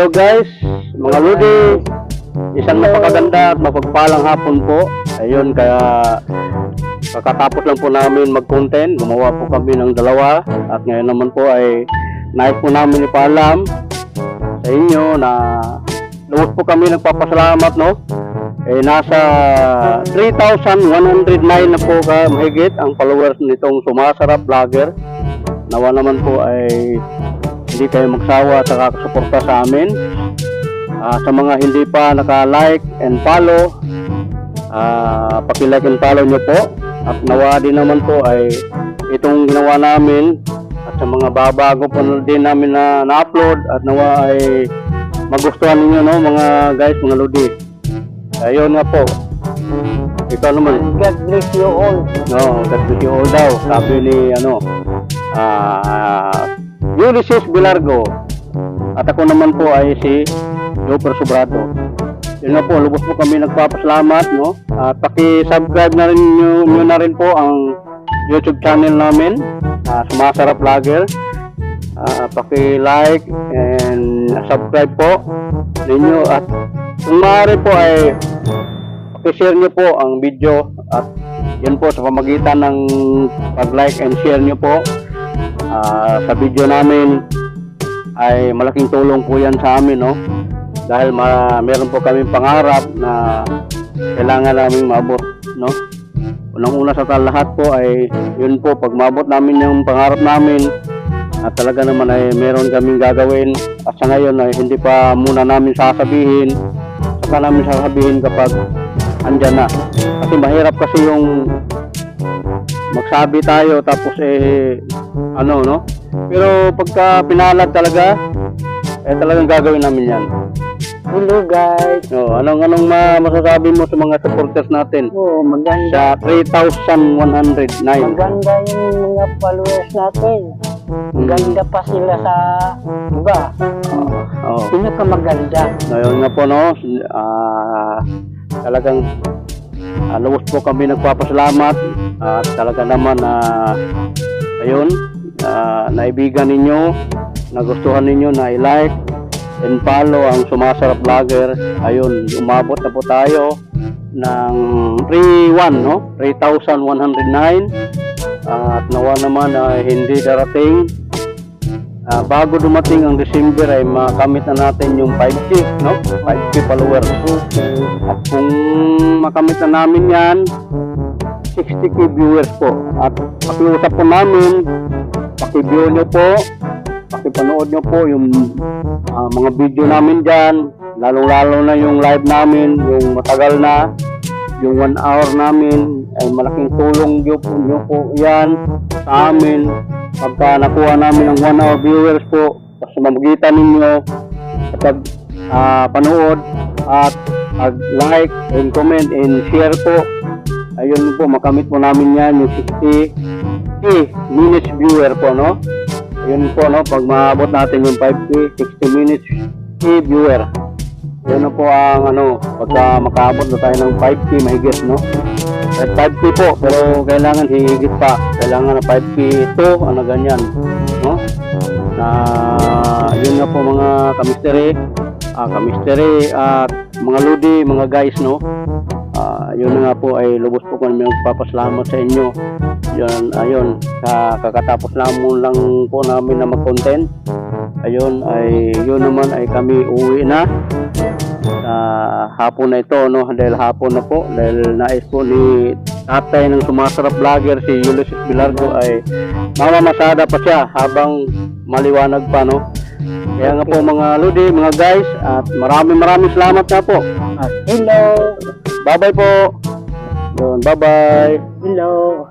Hello guys, mga Lodi, isang napakaganda at mapagpalang hapon po. Ayun, kaya kakatapos lang po namin mag-content, gumawa po kami ng dalawa. At ngayon naman po ay nais po namin ipaalam sa inyo na lubos po kami nagpapasalamat, no? Nasa 3,109 na po mahigit ang followers nitong Sumasarap Vlogger. Nawa naman po ay hindi kayo magsawa at nakakasuporta sa amin. Sa mga hindi pa naka-like and follow, paki-like and follow nyo po. At nawa din naman po ay itong ginawa namin at sa mga babago po din namin na-upload at nawa ay magustuhan ninyo, no, mga guys, mga Lodi. Ayun nga po. Ikaw naman. God bless you all. No, God bless you all daw. Sabi ni Ulysses Bilargo. At ako naman po ay si Joper Sobrado. Yun nga po, lubos po kami nagpapasalamat, no? At paki-subscribe na rin nyo na rin po ang YouTube channel namin, Sumasarap Vlogger. Paki-like and subscribe po ninyo. At kung maaari po ay paki-share nyo po ang video. At yun po sa pamagitan ng pag-like and share nyo po sa video namin ay malaking tulong po yan sa amin, no? Dahil meron po kaming pangarap na kailangan naming maabot, no? Unang-una sa lahat po ay yun po, pag maabot namin yung pangarap namin at talaga naman ay meron kaming gagawin. At sa ngayon ay hindi pa muna namin sasabihin, saka namin sasabihin kapag andyan na. Kasi mahirap kasi yung magsabi tayo tapos no? Pero pagka pinalad talaga, talagang gagawin namin yan. Hello guys. Anong masasabi mo sa mga supporters natin? Maganda. Sa 3,109. Maganda yung mga followers natin. Maganda pa sila sa iba. Pinakamaganda. Ngayon nga po, no? Talagang lubos po kami nagpapasalamat at talaga naman ayun, naibigan ninyo, nagustuhan ninyo na i-like and follow ang Sumasarap Vlogger. Ayun, umabot na po tayo ng 3,109 at nawa naman hindi darating bago dumating ang December ay makamit na natin yung 5K, no? 5K followers. At kung makamit na namin yan, 60K viewers po. At pakiusap po namin, paki-view nyo po, pakipanood nyo po yung mga video namin dyan, lalong-lalo na yung live namin, yung matagal na, yung 1 hour namin, ay malaking tulong nyo po yan sa amin. Pagka nakuha namin ang 1 hour viewers po, sa mamagitan ninyo, kapag panood at like and comment and share po, ayun po, makamit po namin yan yung 60 minutes viewer po, no? Ayun po, no, pag maabot natin yung 5K, 60 minutes viewer. Yun na po ang pagka makaabot na tayo ng 5K mahigit, no? At 5K po, pero kailangan higit pa. Kailangan na 5K ito, ganyan, no? Na yun nga po mga kamisteri at mga Lodi, mga guys, no? Yun na nga po ay lubos po kami magpapasalamat sa inyo. Ayun, kakatapos lang po namin na mag-content. Ayun, yun naman ay kami uwi na sa hapon na ito, no? Dahil hapon na po, dahil nais po ni tatay ng Sumasarap Vlogger, si Ulysses Bilargo, ay mamamasada pa siya habang maliwanag pa, no? Kaya nga po mga Lodi, mga guys, at maraming salamat na po. Hello. Bye-bye po. Bye-bye. Hello.